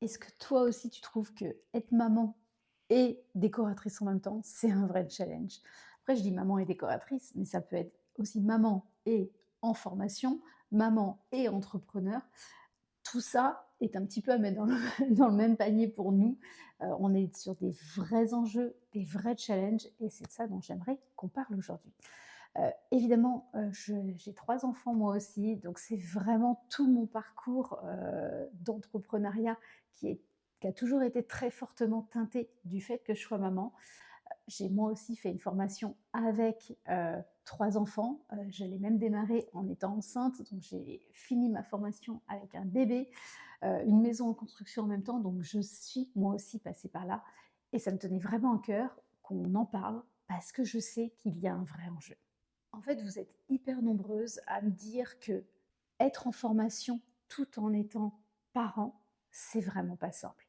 Est-ce que toi aussi tu trouves que être maman et décoratrice en même temps, c'est un vrai challenge? Après je dis maman et décoratrice, mais ça peut être aussi maman et en formation, maman et entrepreneur. Tout ça est un petit peu à mettre dans le dans le même panier pour nous. On est sur des vrais enjeux, des vrais challenges et c'est de ça dont j'aimerais qu'on parle aujourd'hui. Évidemment, j'ai 3 enfants moi aussi, donc c'est vraiment tout mon parcours, d'entrepreneuriat qui est qui a toujours été très fortement teinté du fait que je sois maman. J'ai moi aussi fait une formation avec, 3 enfants, je l'ai même démarrée en étant enceinte, donc j'ai fini ma formation avec un bébé, une maison en construction en même temps, donc je suis moi aussi passée par là et ça me tenait vraiment à cœur qu'on en parle parce que je sais qu'il y a un vrai enjeu. En fait, vous êtes hyper nombreuses à me dire que être en formation tout en étant parent, c'est vraiment pas simple.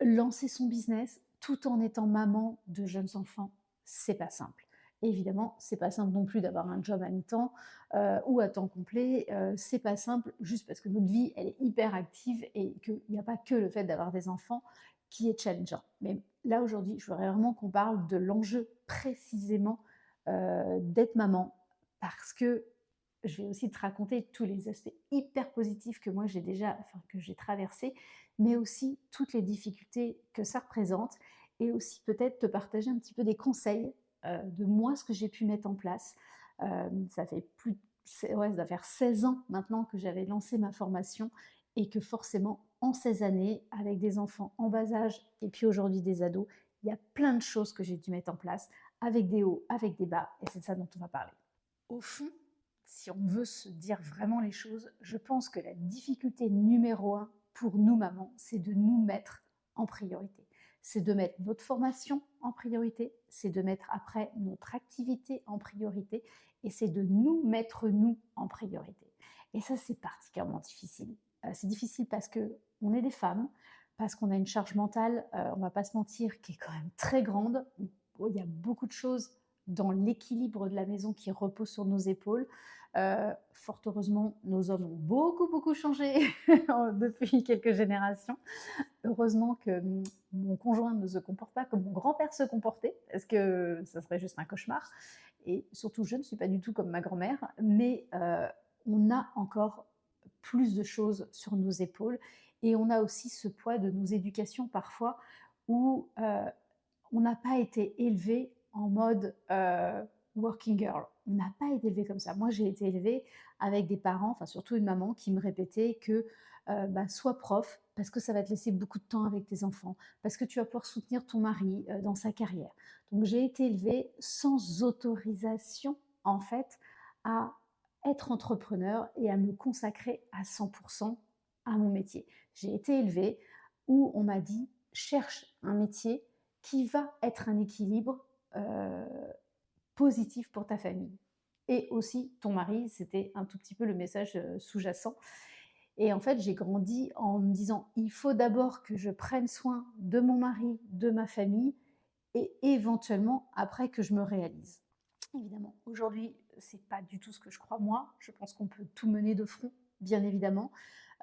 Lancer son business tout en étant maman de jeunes enfants, c'est pas simple. Évidemment, c'est pas simple non plus d'avoir un job à mi-temps, ou à temps complet, c'est pas simple juste parce que notre vie, elle est hyper active et qu'il n'y a pas que le fait d'avoir des enfants qui est challengeant. Mais là, aujourd'hui, je voudrais vraiment qu'on parle de l'enjeu précisément d'être maman parce que je vais aussi te raconter tous les aspects hyper positifs que moi j'ai déjà, enfin que j'ai traversés, mais aussi toutes les difficultés que ça représente et aussi peut-être te partager un petit peu des conseils de moi ce que j'ai pu mettre en place. Ça fait ouais, ça va faire 16 ans maintenant que j'avais lancé ma formation et que forcément en 16 années, avec des enfants en bas âge et puis aujourd'hui des ados, il y a plein de choses que j'ai dû mettre en place avec des hauts, avec des bas, et c'est de ça dont on va parler. Au fond, si on veut se dire vraiment les choses, je pense que la difficulté numéro un pour nous mamans, c'est de nous mettre en priorité. C'est de mettre notre formation en priorité, c'est de mettre après notre activité en priorité, et c'est de nous mettre nous en priorité. Et ça, c'est particulièrement difficile. C'est difficile parce que on est des femmes, parce qu'on a une charge mentale, on va pas se mentir, qui est quand même très grande. Il y a beaucoup de choses dans l'équilibre de la maison qui repose sur nos épaules. Fort heureusement, nos hommes ont beaucoup, beaucoup changé depuis quelques générations. Heureusement que mon conjoint ne se comporte pas comme mon grand-père se comportait, parce que ça serait juste un cauchemar. Et surtout, je ne suis pas du tout comme ma grand-mère, mais on a encore plus de choses sur nos épaules. Et on a aussi ce poids de nos éducations parfois où on n'a pas été élevé en mode working girl. On n'a pas été élevé comme ça. Moi, j'ai été élevée avec des parents, enfin surtout une maman qui me répétait que bah, sois prof parce que ça va te laisser beaucoup de temps avec tes enfants, parce que tu vas pouvoir soutenir ton mari dans sa carrière. Donc j'ai été élevée sans autorisation en fait à être entrepreneur et à me consacrer à 100% à mon métier. J'ai été élevée où on m'a dit cherche un métier qui va être un équilibre positif pour ta famille. Et aussi ton mari, c'était un tout petit peu le message sous-jacent. Et en fait, j'ai grandi en me disant, il faut d'abord que je prenne soin de mon mari, de ma famille, et éventuellement après que je me réalise. Évidemment, aujourd'hui, c'est pas du tout ce que je crois moi. Je pense qu'on peut tout mener de front, bien évidemment.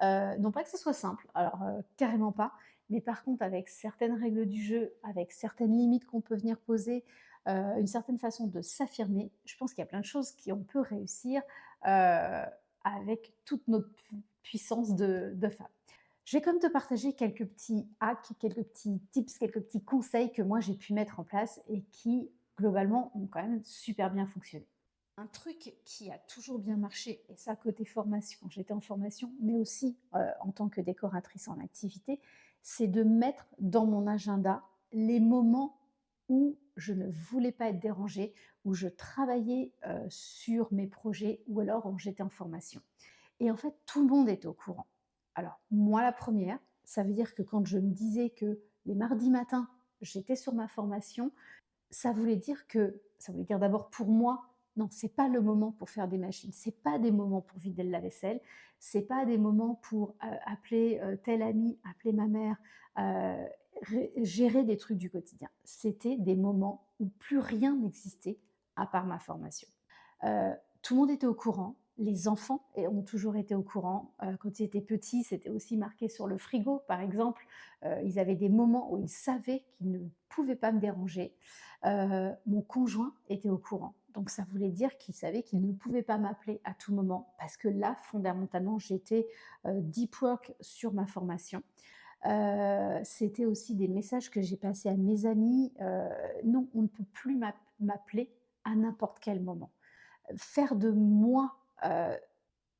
Non pas que ce soit simple, alors carrément pas, mais par contre avec certaines règles du jeu, avec certaines limites qu'on peut venir poser, une certaine façon de s'affirmer, je pense qu'il y a plein de choses qu'on peut réussir avec toute notre puissance de femme. Je vais quand même te partager quelques petits hacks, quelques petits tips, quelques petits conseils que moi j'ai pu mettre en place et qui globalement ont quand même super bien fonctionné. Un truc qui a toujours bien marché, et ça côté formation, quand j'étais en formation, mais aussi en tant que décoratrice en activité, c'est de mettre dans mon agenda les moments où je ne voulais pas être dérangée, où je travaillais sur mes projets ou alors où j'étais en formation. Et en fait, tout le monde était au courant. Alors, moi la première, ça veut dire que quand je me disais que les mardis matins, j'étais sur ma formation, ça voulait dire d'abord pour moi, non, c'est pas le moment pour faire des machines, c'est pas des moments pour vider le lave-vaisselle, c'est pas des moments pour appeler tel ami, appeler ma mère, euh, gérer des trucs du quotidien. C'était des moments où plus rien n'existait à part ma formation. Tout le monde était au courant. les enfants ont toujours été au courant. Quand ils étaient petits, c'était aussi marqué sur le frigo, par exemple. Ils avaient des moments où ils savaient qu'ils ne pouvaient pas me déranger. Mon conjoint était au courant. Donc ça voulait dire qu'il savait qu'il ne pouvait pas m'appeler à tout moment parce que là, fondamentalement, j'étais, deep work sur ma formation. C'était aussi des messages que j'ai passés à mes amis, non, on ne peut plus m'appeler à n'importe quel moment. Faire de moi,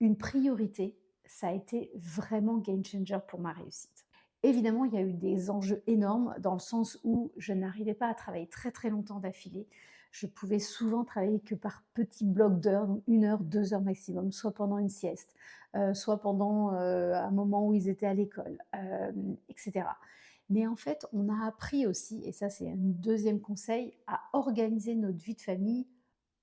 une priorité, ça a été vraiment game changer pour ma réussite. Évidemment, il y a eu des enjeux énormes dans le sens où je n'arrivais pas à travailler très, très longtemps d'affilée. Je pouvais souvent travailler que par petits blocs d'heures, donc 1 heure, 2 heures maximum, soit pendant une sieste, soit pendant, un moment où ils étaient à l'école, et cetera. Mais en fait, on a appris aussi, et ça c'est un deuxième conseil, à organiser notre vie de famille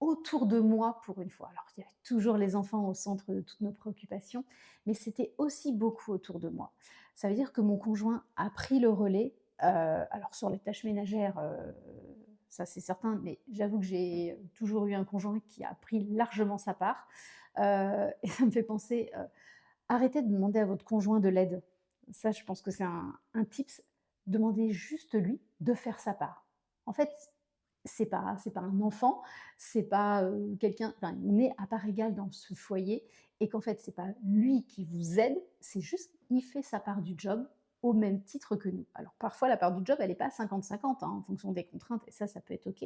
autour de moi pour une fois. Alors, il y avait toujours les enfants au centre de toutes nos préoccupations, mais c'était aussi beaucoup autour de moi. Ça veut dire que mon conjoint a pris le relais. Alors sur les tâches ménagères, ça c'est certain, mais j'avoue que j'ai toujours eu un conjoint qui a pris largement sa part. Et ça me fait penser, arrêtez de demander à votre conjoint de l'aide. Ça, je pense que c'est un tips. Demandez juste lui de faire sa part. En fait, c'est pas un enfant, c'est pas, quelqu'un, enfin, on est à part égale dans ce foyer et qu'en fait, c'est pas lui qui vous aide, c'est juste il fait sa part du job au même titre que nous. Alors parfois, la part du job, elle est pas 50-50, hein, en fonction des contraintes et ça peut être OK.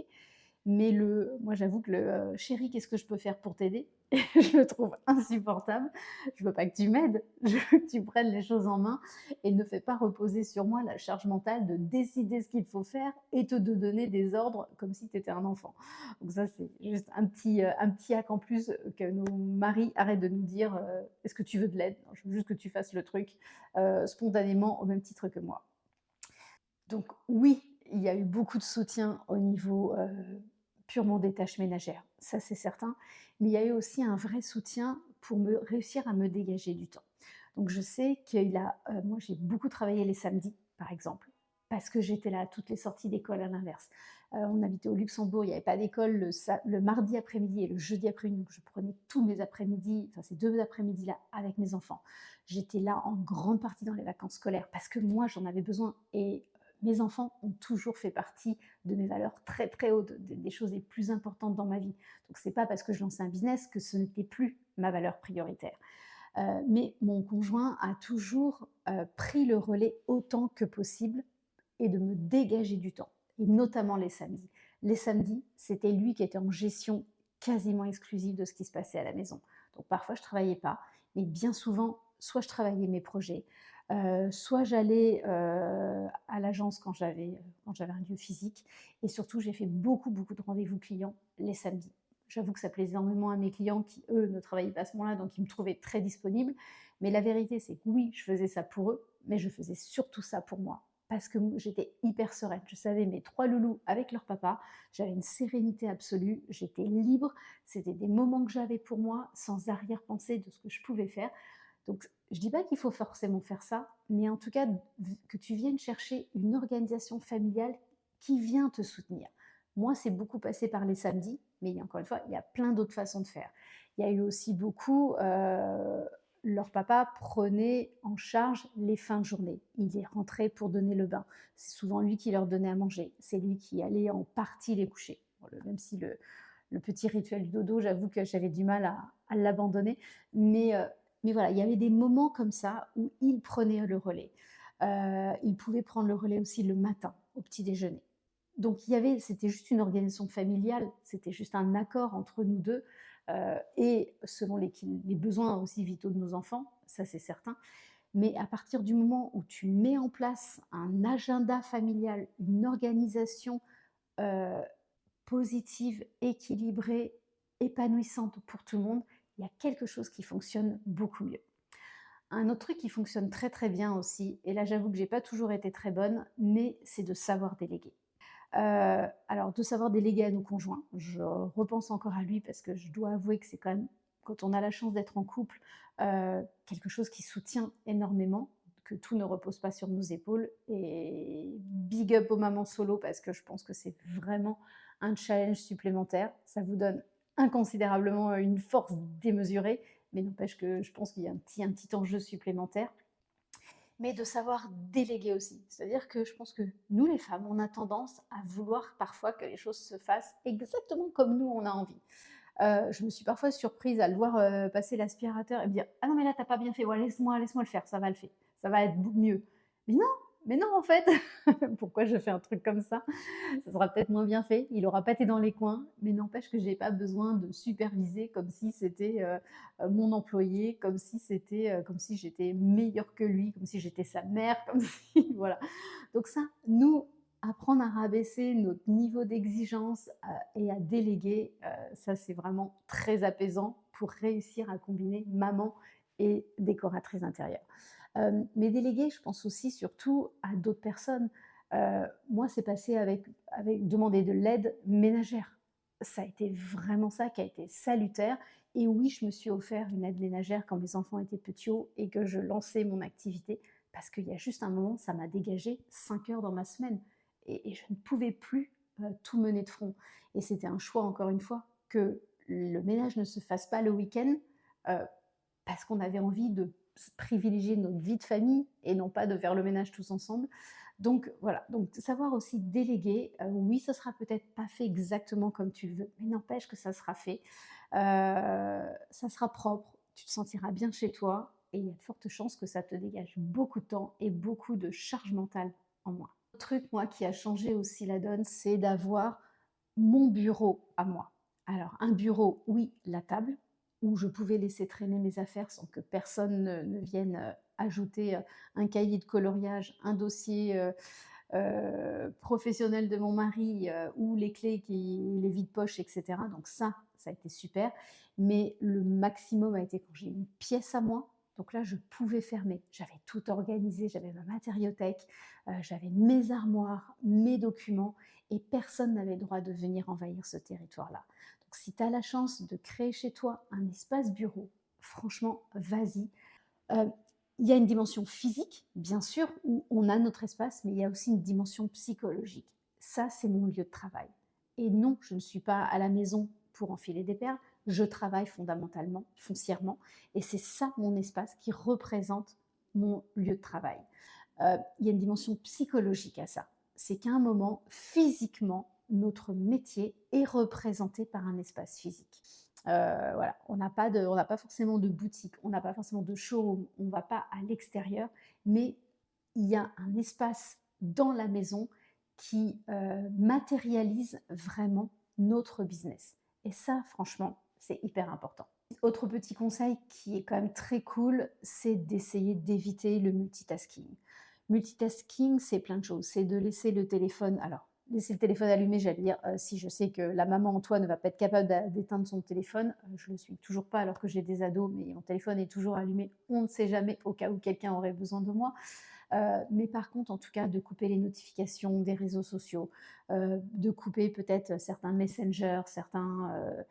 Mais moi, j'avoue que «Chérie, qu'est-ce que je peux faire pour t'aider?» je le trouve insupportable. Je veux pas que tu m'aides, je veux que tu prennes les choses en main et ne fais pas reposer sur moi la charge mentale de décider ce qu'il faut faire et de donner des ordres comme si tu étais un enfant. Donc ça, c'est juste un petit hack en plus, que nos maris arrêtent de nous dire, «Est-ce que tu veux de l'aide?» Non, je veux juste que tu fasses le truc, spontanément au même titre que moi. Donc oui, il y a eu beaucoup de soutien au niveau, purement des tâches ménagères, ça c'est certain, mais il y a eu aussi un vrai soutien pour me réussir à me dégager du temps. Donc je sais moi j'ai beaucoup travaillé les samedis, par exemple, parce que j'étais là à toutes les sorties d'école à l'inverse. On habitait au Luxembourg, il n'y avait pas d'école le mardi après-midi et le jeudi après-midi, donc je prenais tous mes après-midi, enfin ces 2 après-midi-là avec mes enfants. J'étais là en grande partie dans les vacances scolaires parce que moi j'en avais besoin et mes enfants ont toujours fait partie de mes valeurs très très hautes, des choses les plus importantes dans ma vie. Donc c'est pas parce que je lançais un business que ce n'était plus ma valeur prioritaire. Mais mon conjoint a toujours pris le relais autant que possible et de me dégager du temps, et notamment les samedis. Les samedis, c'était lui qui était en gestion quasiment exclusive de ce qui se passait à la maison. Donc parfois je travaillais pas, mais bien souvent, soit je travaillais mes projets, soit j'allais à l'agence quand j'avais un lieu physique, et surtout j'ai fait beaucoup beaucoup de rendez-vous clients les samedis. J'avoue que ça plaisait énormément à mes clients qui, eux, ne travaillaient pas à ce moment-là, donc ils me trouvaient très disponible. Mais la vérité, c'est que oui, je faisais ça pour eux, mais je faisais surtout ça pour moi. Parce que j'étais hyper sereine. Je savais mes 3 loulous avec leur papa, j'avais une sérénité absolue, j'étais libre, c'était des moments que j'avais pour moi, sans arrière-pensée de ce que je pouvais faire. Donc, je dis pas qu'il faut forcément faire ça, mais en tout cas, que tu viennes chercher une organisation familiale qui vient te soutenir. Moi, c'est beaucoup passé par les samedis, mais encore une fois, il y a plein d'autres façons de faire. Il y a eu aussi beaucoup, leur papa prenait en charge les fins de journée. Il est rentré pour donner le bain. C'est souvent lui qui leur donnait à manger. C'est lui qui allait en partie les coucher. Bon, même si le petit rituel du dodo, j'avoue que j'avais du mal à l'abandonner. Mais voilà, il y avait des moments comme ça où il prenait le relais. Il pouvait prendre le relais aussi le matin, au petit déjeuner. Donc c'était juste une organisation familiale, c'était juste un accord entre nous deux, et selon les besoins aussi vitaux de nos enfants, ça c'est certain. Mais à partir du moment où tu mets en place un agenda familial, une organisation euh, positive, équilibrée, épanouissante pour tout le monde, il y a quelque chose qui fonctionne beaucoup mieux. Un autre truc qui fonctionne très très bien aussi, et là j'avoue que j'ai pas toujours été très bonne, mais c'est de savoir déléguer. Alors de savoir déléguer à nos conjoints, je repense encore à lui parce que je dois avouer que c'est quand même, quand on a la chance d'être en couple, quelque chose qui soutient énormément, que tout ne repose pas sur nos épaules, et big up aux mamans solo parce que je pense que c'est vraiment un challenge supplémentaire. Ça vous donne inconsidérablement une force démesurée, mais n'empêche que je pense qu'il y a un petit enjeu supplémentaire. Mais de savoir déléguer aussi. C'est-à-dire que je pense que nous, les femmes, on a tendance à vouloir parfois que les choses se fassent exactement comme nous, on a envie. Je me suis parfois surprise à le voir passer l'aspirateur et me dire: «Ah non, mais là, t'as pas bien fait, ouais, laisse-moi le faire, ça va le faire, ça va être mieux». Mais non, mais non, en fait, pourquoi je fais un truc comme ça? Ça sera peut-être moins bien fait, il aura pas été dans les coins, mais n'empêche que j'ai pas besoin de superviser comme si c'était mon employé, comme si j'étais meilleure que lui, comme si j'étais sa mère, comme si, voilà. Donc ça, nous, apprendre à rabaisser notre niveau d'exigence et à déléguer, ça c'est vraiment très apaisant pour réussir à combiner maman et décoratrice d'intérieur. Mais déléguer, je pense aussi surtout à d'autres personnes. Moi, c'est passé avec demander de l'aide ménagère. Ça a été vraiment ça qui a été salutaire. Et oui, je me suis offert une aide ménagère quand mes enfants étaient petits et que je lançais mon activité parce qu'il y a juste un moment, ça m'a dégagé 5 heures dans ma semaine et je ne pouvais plus tout mener de front. Et c'était un choix, encore une fois, que le ménage ne se fasse pas le week-end euh, parce qu'on avait envie de privilégier notre vie de famille et non pas de faire le ménage tous ensemble. Donc voilà, donc savoir aussi déléguer, oui, ça sera peut-être pas fait exactement comme tu le veux, mais n'empêche que ça sera fait. Ça sera propre, tu te sentiras bien chez toi et il y a de fortes chances que ça te dégage beaucoup de temps et beaucoup de charge mentale en moins. Un truc, moi, qui a changé aussi la donne, c'est d'avoir mon bureau à moi. Alors, un bureau, oui, la table, où je pouvais laisser traîner mes affaires sans que personne ne vienne ajouter un cahier de coloriage, un dossier professionnel de mon mari ou les clés, les vides-poches, etc. Donc ça a été super. Mais le maximum a été quand j'ai une pièce à moi. Donc là, je pouvais fermer. J'avais tout organisé, j'avais ma matériothèque, j'avais mes armoires, mes documents, et personne n'avait le droit de venir envahir ce territoire-là. Donc si tu as la chance de créer chez toi un espace bureau, franchement, vas-y. Euh, il y a une dimension physique, bien sûr, où on a notre espace, mais il y a aussi une dimension psychologique. Ça, c'est mon lieu de travail. Et non, je ne suis pas à la maison pour enfiler des perles, je travaille fondamentalement, foncièrement, et c'est ça mon espace qui représente mon lieu de travail. Il y a une dimension psychologique à ça. C'est qu'à un moment, physiquement, notre métier est représenté par un espace physique. Voilà, on n'a pas forcément de boutique, on n'a pas forcément de showroom, on ne va pas à l'extérieur, mais il y a un espace dans la maison qui matérialise vraiment notre business. Et ça, franchement, c'est hyper important. Autre petit conseil qui est quand même très cool, c'est d'essayer d'éviter le multitasking. Multitasking, c'est plein de choses. C'est de laisser le téléphone, alors laisser le téléphone allumé, j'allais dire, si je sais que la maman Antoine ne va pas être capable d'éteindre son téléphone, je ne le suis toujours pas alors que j'ai des ados, mais mon téléphone est toujours allumé, on ne sait jamais au cas où quelqu'un aurait besoin de moi. Mais par contre, en tout cas, de couper les notifications des réseaux sociaux, de couper peut-être certains messengers, certains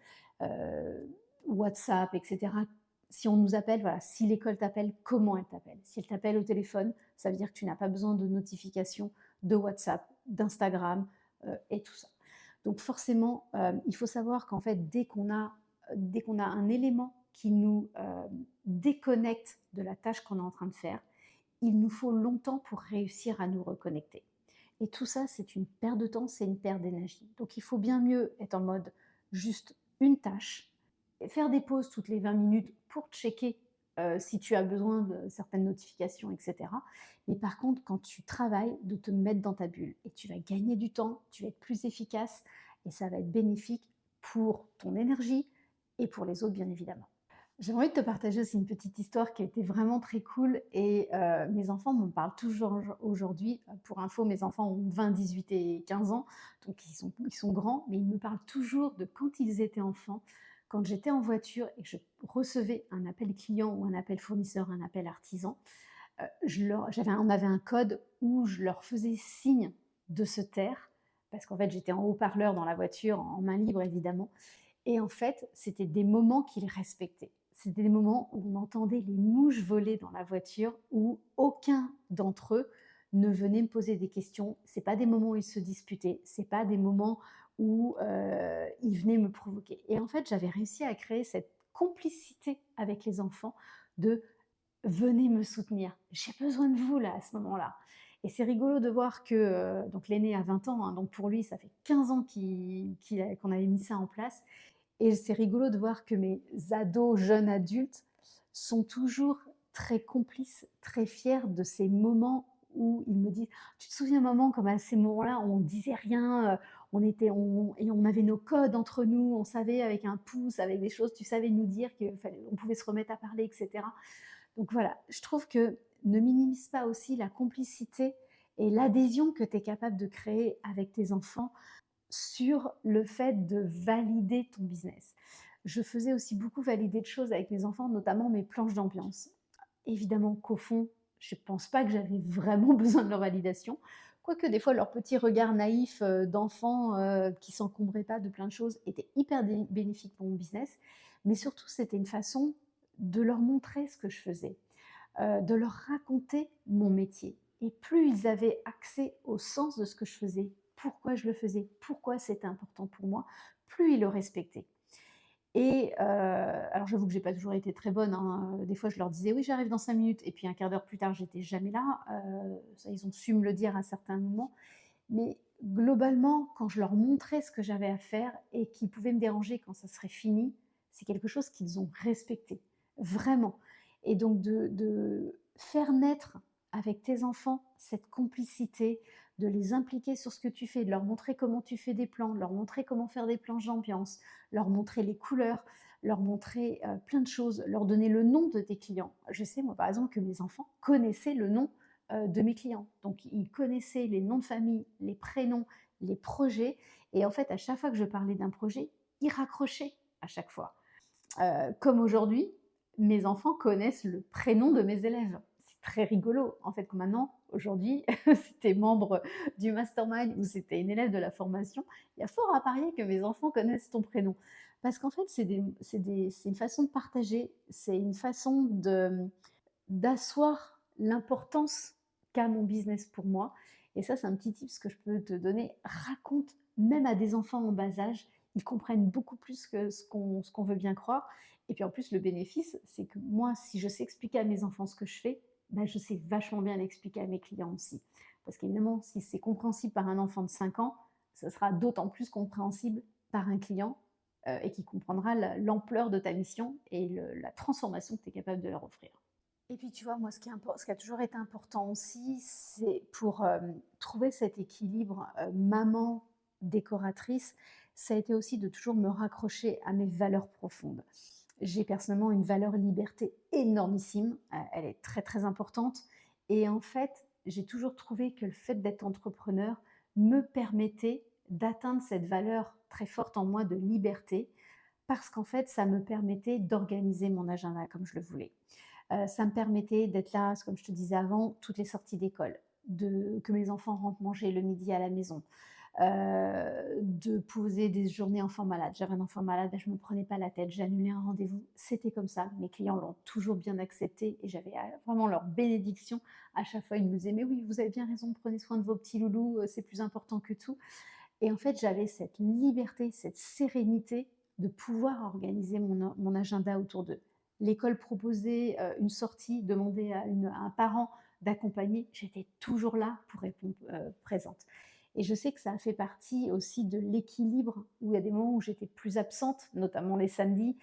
WhatsApp, etc. Si on nous appelle, voilà, si l'école t'appelle, comment elle t'appelle? Si elle t'appelle au téléphone, ça veut dire que tu n'as pas besoin de notifications de WhatsApp, d'Instagram et tout ça. Donc forcément, il faut savoir qu'en fait, dès qu'on a un élément qui nous déconnecte de la tâche qu'on est en train de faire, il nous faut longtemps pour réussir à nous reconnecter. Et tout ça, c'est une perte de temps, c'est une perte d'énergie. Donc il faut bien mieux être en mode juste une tâche, faire des pauses toutes les 20 minutes pour checker si tu as besoin de certaines notifications, etc. Mais par contre, quand tu travailles, de te mettre dans ta bulle et tu vas gagner du temps, tu vas être plus efficace et ça va être bénéfique pour ton énergie et pour les autres, bien évidemment. J'ai envie de te partager aussi une petite histoire qui a été vraiment très cool et mes enfants m'en parlent toujours aujourd'hui. Pour info, mes enfants ont 20, 18 et 15 ans, donc ils sont grands, mais ils me parlent toujours de quand ils étaient enfants, quand j'étais en voiture et que je recevais un appel client ou un appel fournisseur, un appel artisan. On avait un code où je leur faisais signe de se taire, parce qu'en fait j'étais en haut-parleur dans la voiture, en main libre évidemment, et en fait, c'était des moments qu'ils respectaient. C'était des moments où on entendait les mouches voler dans la voiture, où aucun d'entre eux ne venait me poser des questions. C'est pas des moments où ils se disputaient. C'est pas des moments où ils venaient me provoquer. Et en fait, j'avais réussi à créer cette complicité avec les enfants de venez me soutenir. J'ai besoin de vous là, à ce moment-là. Et c'est rigolo de voir que, donc l'aîné a 20 ans, hein, donc pour lui, ça fait 15 ans qu'on avait mis ça en place. Et c'est rigolo de voir que mes ados, jeunes adultes, sont toujours très complices, très fiers de ces moments où ils me disent: «Tu te souviens maman, comme à ces moments-là, on disait rien, on avait nos codes entre nous, on savait avec un pouce, avec des choses, tu savais nous dire qu'on pouvait se remettre à parler» et cetera. Donc voilà, je trouve que ne minimise pas aussi la complicité et l'adhésion que tu es capable de créer avec tes enfants sur le fait de valider ton business. Je faisais aussi beaucoup valider de choses avec mes enfants, notamment mes planches d'ambiance. Évidemment qu'au fond, je ne pense pas que j'avais vraiment besoin de leur validation, quoique des fois leur petit regard naïf d'enfant qui ne s'encombrait pas de plein de choses était hyper bénéfique pour mon business, mais surtout c'était une façon de leur montrer ce que je faisais, de leur raconter mon métier. Et plus ils avaient accès au sens de ce que je faisais, pourquoi je le faisais, pourquoi c'était important pour moi, plus ils le respectaient. Et alors j'avoue que j'ai pas toujours été très bonne, hein, des fois je leur disais: «Oui, j'arrive dans 5 minutes» et puis un quart d'heure plus tard, j'étais jamais là, ça ils ont su me le dire à certains moments. Mais globalement, quand je leur montrais ce que j'avais à faire et qui pouvait me déranger quand ça serait fini, c'est quelque chose qu'ils ont respecté, vraiment. Et donc de faire naître avec tes enfants cette complicité, de les impliquer sur ce que tu fais, de leur montrer comment tu fais des plans, de leur montrer comment faire des planches d'ambiance, leur montrer les couleurs, leur montrer plein de choses, leur donner le nom de tes clients. Je sais, moi, par exemple, que mes enfants connaissaient le nom de mes clients. Donc, ils connaissaient les noms de famille, les prénoms, les projets. Et en fait, à chaque fois que je parlais d'un projet, ils raccrochaient à chaque fois. Comme aujourd'hui, mes enfants connaissent le prénom de mes élèves. C'est très rigolo. En fait, que maintenant, aujourd'hui, si tu es membre du mastermind ou si tu es une élève de la formation, il y a fort à parier que mes enfants connaissent ton prénom. Parce qu'en fait, c'est une façon de partager, c'est une façon d'asseoir l'importance qu'a mon business pour moi. Et ça, c'est un petit tip que je peux te donner. Raconte même à des enfants en bas âge, ils comprennent beaucoup plus que ce qu'on veut bien croire. Et puis en plus, le bénéfice, c'est que moi, si je sais expliquer à mes enfants ce que je fais, ben, je sais vachement bien l'expliquer à mes clients aussi. Parce qu'évidemment, si c'est compréhensible par un enfant de 5 ans, ça sera d'autant plus compréhensible par un client et qui comprendra l'ampleur de ta mission et la transformation que tu es capable de leur offrir. Et puis, tu vois, moi, ce qui a toujours été important aussi, c'est pour trouver cet équilibre maman décoratrice, ça a été aussi de toujours me raccrocher à mes valeurs profondes. J'ai personnellement une valeur liberté énormissime, elle est très très importante. Et en fait, j'ai toujours trouvé que le fait d'être entrepreneur me permettait d'atteindre cette valeur très forte en moi de liberté, parce qu'en fait, ça me permettait d'organiser mon agenda comme je le voulais. Ça me permettait d'être là, comme je te disais avant, toutes les sorties d'école, que mes enfants rentrent manger le midi à la maison, de poser des journées enfant malade. J'avais un enfant malade, ben, je ne me prenais pas la tête, j'annulais un rendez-vous. C'était comme ça. Mes clients l'ont toujours bien accepté et j'avais vraiment leur bénédiction. À chaque fois, ils me disaient: «Mais oui, vous avez bien raison, prenez soin de vos petits loulous, c'est plus important que tout». Et en fait, j'avais cette liberté, cette sérénité de pouvoir organiser mon agenda autour d'eux. L'école proposait une sortie, demandait à un parent d'accompagner, j'étais toujours là pour répondre présente. Et je sais que ça a fait partie aussi de l'équilibre où il y a des moments où j'étais plus absente, notamment les samedis.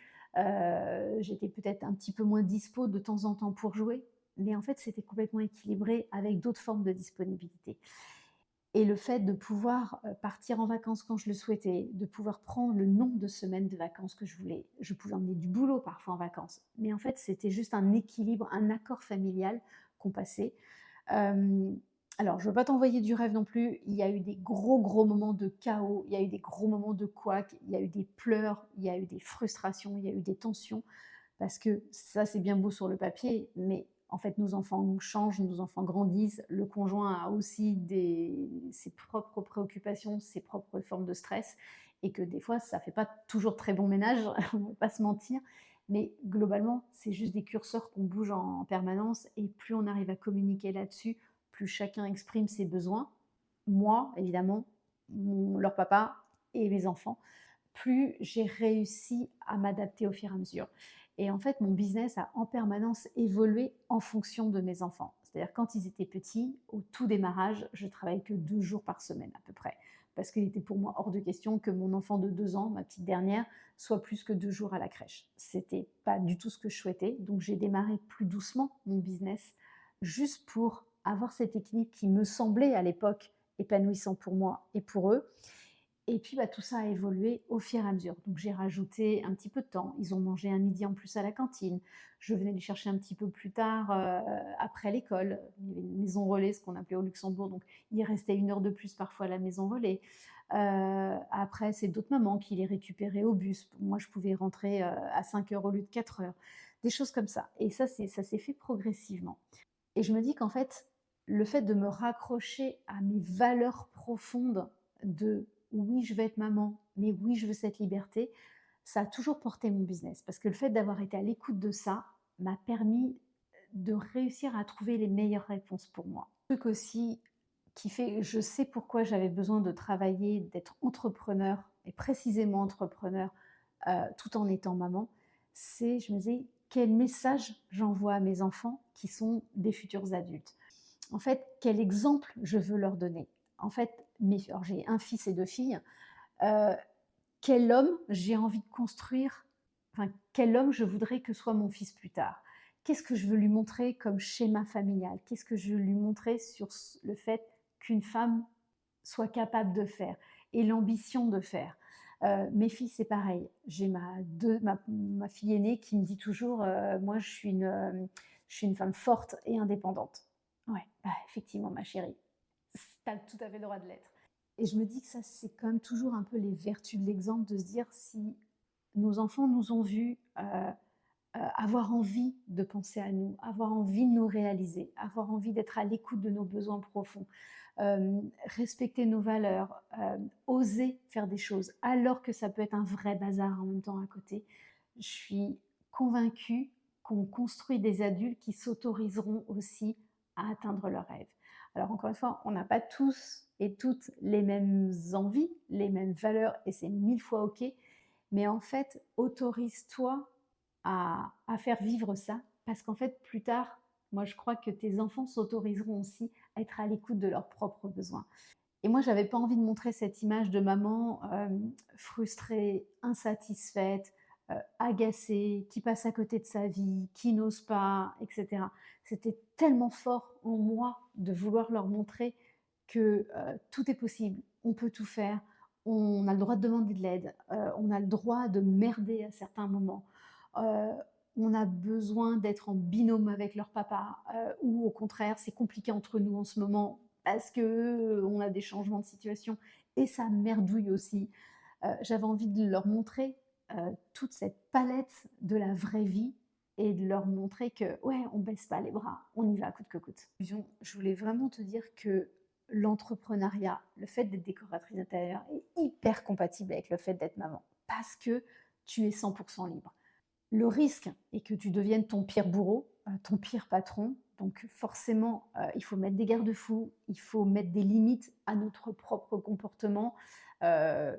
J'étais peut-être un petit peu moins dispo de temps en temps pour jouer, mais en fait, c'était complètement équilibré avec d'autres formes de disponibilité. Et le fait de pouvoir partir en vacances quand je le souhaitais, de pouvoir prendre le nombre de semaines de vacances que je voulais. Je pouvais emmener du boulot parfois en vacances. Mais en fait, c'était juste un équilibre, un accord familial qu'on passait. Euh, alors, je ne veux pas t'envoyer du rêve non plus. Il y a eu des gros, gros moments de chaos. Il y a eu des gros moments de couac. Il y a eu des pleurs. Il y a eu des frustrations. Il y a eu des tensions. Parce que ça, c'est bien beau sur le papier, mais en fait, nos enfants changent, nos enfants grandissent, le conjoint a aussi ses propres préoccupations, ses propres formes de stress, et que des fois, ça ne fait pas toujours très bon ménage, on ne va pas se mentir, mais globalement, c'est juste des curseurs qu'on bouge en permanence, et plus on arrive à communiquer là-dessus, plus chacun exprime ses besoins. Moi, évidemment, leur papa, et mes enfants, plus j'ai réussi à m'adapter au fur et à mesure. Et en fait, mon business a en permanence évolué en fonction de mes enfants. C'est-à-dire quand ils étaient petits, au tout démarrage, je travaillais que 2 jours par semaine à peu près. Parce qu'il était pour moi hors de question que mon enfant de 2 ans, ma petite dernière, soit plus que 2 jours à la crèche. C'était pas du tout ce que je souhaitais. Donc j'ai démarré plus doucement mon business, juste pour avoir cet équilibre qui me semblait à l'époque épanouissant pour moi et pour eux. Et puis, bah, tout ça a évolué au fur et à mesure. Donc, j'ai rajouté un petit peu de temps. Ils ont mangé un midi en plus à la cantine. Je venais les chercher un petit peu plus tard, après l'école. Il y avait une maison relais, ce qu'on appelait au Luxembourg, donc il restait 1 heure de plus parfois à la maison relais. Après, c'est d'autres mamans qui les récupéraient au bus. Moi, je pouvais rentrer, à 5 heures au lieu de 4 heures. Des choses comme ça, et ça s'est fait progressivement. Et je me dis qu'en fait, le fait de me raccrocher à mes valeurs profondes de oui, je veux être maman, mais oui, je veux cette liberté, ça a toujours porté mon business. Parce que le fait d'avoir été à l'écoute de ça m'a permis de réussir à trouver les meilleures réponses pour moi. Un truc aussi qui fait, je sais pourquoi j'avais besoin de travailler, d'être entrepreneur, et précisément entrepreneur, tout en étant maman, c'est, je me disais, quel message j'envoie à mes enfants qui sont des futurs adultes. En fait, quel exemple je veux leur donner. En fait, alors j'ai un fils et 2 filles. euh, Quel homme j'ai envie de construire, enfin, quel homme je voudrais que soit mon fils plus tard. Qu'est-ce que je veux lui montrer comme schéma familial? Qu'est-ce que je veux lui montrer sur le fait qu'une femme soit capable de faire et l'ambition de faire. Mes filles, c'est pareil. J'ai ma fille aînée qui me dit toujours, moi, je suis une femme forte et indépendante. Ouais, bah, effectivement, ma chérie, tu as tout à fait le droit de l'être. Et je me dis que ça, c'est quand même toujours un peu les vertus de l'exemple, de se dire si nos enfants nous ont vus avoir envie de penser à nous, avoir envie de nous réaliser, avoir envie d'être à l'écoute de nos besoins profonds, respecter nos valeurs, oser faire des choses, alors que ça peut être un vrai bazar en même temps à côté. Je suis convaincue qu'on construit des adultes qui s'autoriseront aussi à atteindre leurs rêves. Alors encore une fois, on n'a pas tous et toutes les mêmes envies, les mêmes valeurs, et c'est 1000 fois OK, mais en fait, autorise-toi à faire vivre ça, parce qu'en fait, plus tard, moi, je crois que tes enfants s'autoriseront aussi à être à l'écoute de leurs propres besoins. Et moi, j'avais pas envie de montrer cette image de maman frustrée, insatisfaite, agacée, qui passe à côté de sa vie, qui n'ose pas, etc. C'était tellement fort en moi de vouloir leur montrer que tout est possible, on peut tout faire, on a le droit de demander de l'aide, on a le droit de merder à certains moments. Euh, on a besoin d'être en binôme avec leur papa, ou au contraire, c'est compliqué entre nous en ce moment parce que on a des changements de situation et ça merdouille aussi. J'avais envie de leur montrer toute cette palette de la vraie vie et de leur montrer que ouais, on baisse pas les bras, on y va coûte que coûte. Je voulais vraiment te dire que l'entrepreneuriat, le fait d'être décoratrice d'intérieur est hyper compatible avec le fait d'être maman parce que tu es 100% libre. Le risque est que tu deviennes ton pire bourreau, ton pire patron. Donc forcément, il faut mettre des garde-fous, il faut mettre des limites à notre propre comportement, à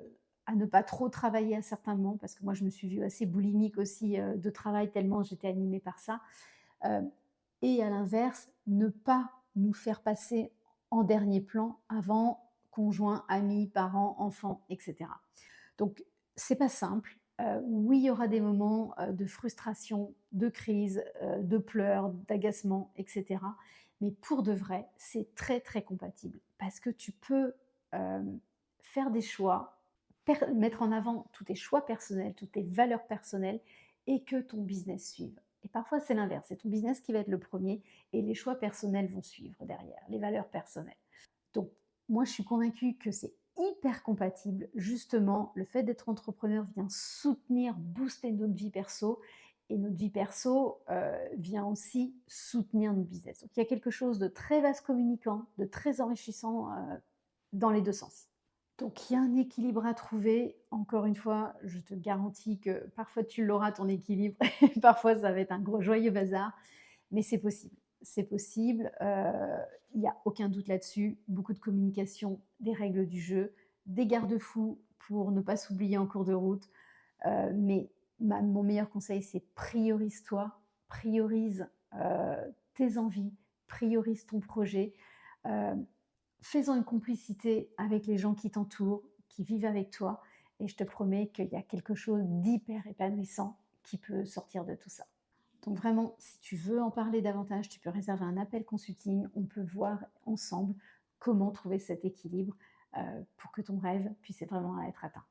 ne pas trop travailler à certains moments, parce que moi je me suis vue assez boulimique aussi de travail tellement j'étais animée par ça. Euh, et à l'inverse, ne pas nous faire passer en dernier plan avant conjoint, amis, parents, enfants, etc. Donc, c'est pas simple. Oui, il y aura des moments de frustration, de crise, de pleurs, d'agacement, etc. Mais pour de vrai, c'est très très compatible parce que tu peux euh, faire des choix, mettre en avant tous tes choix personnels, toutes tes valeurs personnelles et que ton business suive. Et parfois, c'est l'inverse. C'est ton business qui va être le premier et les choix personnels vont suivre derrière, les valeurs personnelles. Donc, moi, je suis convaincue que c'est hyper compatible. Justement, le fait d'être entrepreneur vient soutenir, booster notre vie perso. Et notre vie perso vient aussi soutenir notre business. Donc, il y a quelque chose de très vaste communicant, de très enrichissant dans les deux sens. Donc, il y a un équilibre à trouver. Encore une fois, je te garantis que parfois tu l'auras ton équilibre, et parfois ça va être un gros joyeux bazar, mais c'est possible. C'est possible, il n'y a aucun doute là-dessus. Beaucoup de communication, des règles du jeu, des garde-fous pour ne pas s'oublier en cours de route. Mais mon meilleur conseil, c'est priorise-toi, priorise tes envies, priorise ton projet. Euh, Fais-en une complicité avec les gens qui t'entourent, qui vivent avec toi. Et je te promets qu'il y a quelque chose d'hyper épanouissant qui peut sortir de tout ça. Donc vraiment, si tu veux en parler davantage, tu peux réserver un appel consulting. On peut voir ensemble comment trouver cet équilibre pour que ton rêve puisse vraiment être atteint.